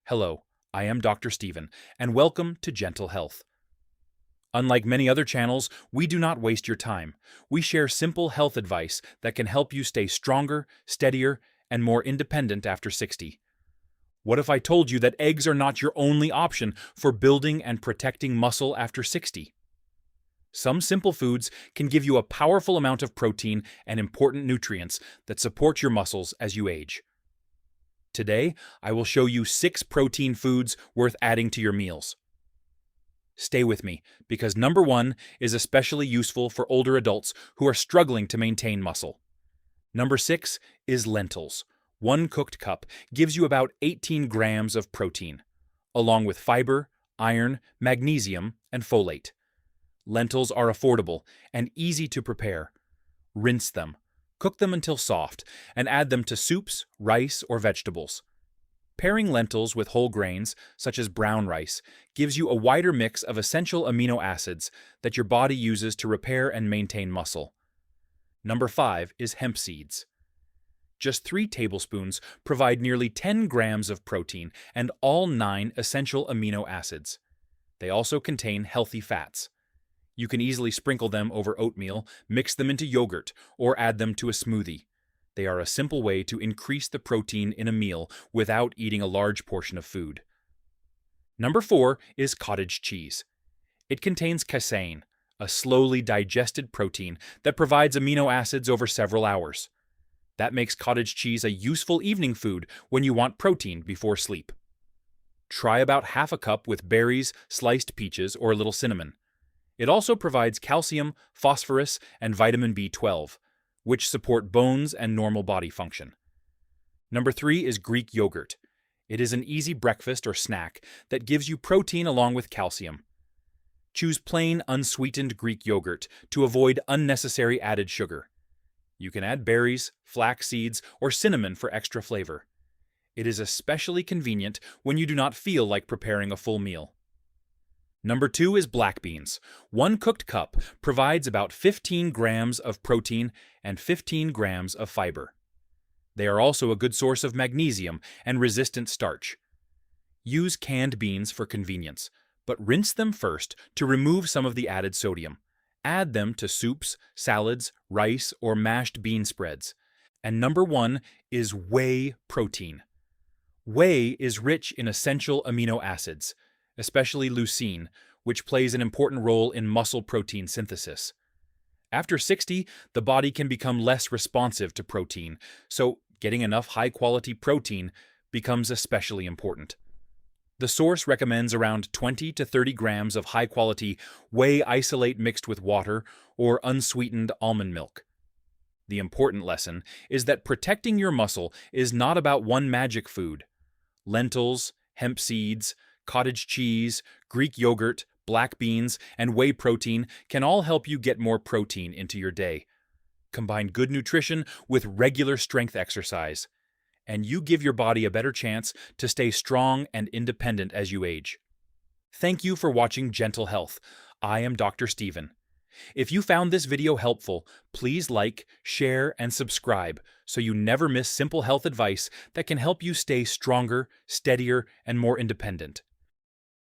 Hello, I am Dr. Steven, and welcome to Gentle Health. Unlike many other channels, we do not waste your time. We share simple health advice that can help you stay stronger, steadier, and more independent after 60. What if I told you that eggs are not your only option for building and protecting muscle after 60? Some simple foods can give you a powerful amount of protein and important nutrients that support your muscles as you age. Today, I will show you 6 protein foods worth adding to your meals. Stay with me, because number 1 is especially useful for older adults who are struggling to maintain muscle. Number 6 is lentils. 1 cooked cup gives you about 18 grams of protein, along with fiber, iron, magnesium, and folate. Lentils are affordable and easy to prepare. Rinse them. Cook them until soft, and add them to soups, rice, or vegetables. Pairing lentils with whole grains, such as brown rice, gives you a wider mix of essential amino acids that your body uses to repair and maintain muscle. Number 5 is hemp seeds. Just 3 tablespoons provide nearly 10 grams of protein and all 9 essential amino acids. They also contain healthy fats. You can easily sprinkle them over oatmeal, mix them into yogurt, or add them to a smoothie. They are a simple way to increase the protein in a meal without eating a large portion of food. Number 4 is cottage cheese. It contains casein, a slowly digested protein that provides amino acids over several hours. That makes cottage cheese a useful evening food when you want protein before sleep. Try about half a cup with berries, sliced peaches, or a little cinnamon. It also provides calcium, phosphorus, and vitamin B12, which support bones and normal body function. Number 3 is Greek yogurt. It is an easy breakfast or snack that gives you protein along with calcium. Choose plain, unsweetened Greek yogurt to avoid unnecessary added sugar. You can add berries, flax seeds, or cinnamon for extra flavor. It is especially convenient when you do not feel like preparing a full meal. Number 2 is black beans. 1 cooked cup provides about 15 grams of protein and 15 grams of fiber. They are also a good source of magnesium and resistant starch. Use canned beans for convenience, but rinse them first to remove some of the added sodium. Add them to soups, salads, rice, or mashed bean spreads. And number 1 is whey protein. Whey is rich in essential amino acids, especially leucine, which plays an important role in muscle protein synthesis. After 60, the body can become less responsive to protein, so getting enough high-quality protein becomes especially important. The source recommends around 20 to 30 grams of high-quality whey isolate mixed with water or unsweetened almond milk. The important lesson is that protecting your muscle is not about one magic food. Lentils, hemp seeds, cottage cheese, Greek yogurt, black beans, and whey protein can all help you get more protein into your day. Combine good nutrition with regular strength exercise, and you give your body a better chance to stay strong and independent as you age. Thank you for watching Gentle Health. I am Dr. Steven. If you found this video helpful, please like, share, and subscribe so you never miss simple health advice that can help you stay stronger, steadier, and more independent.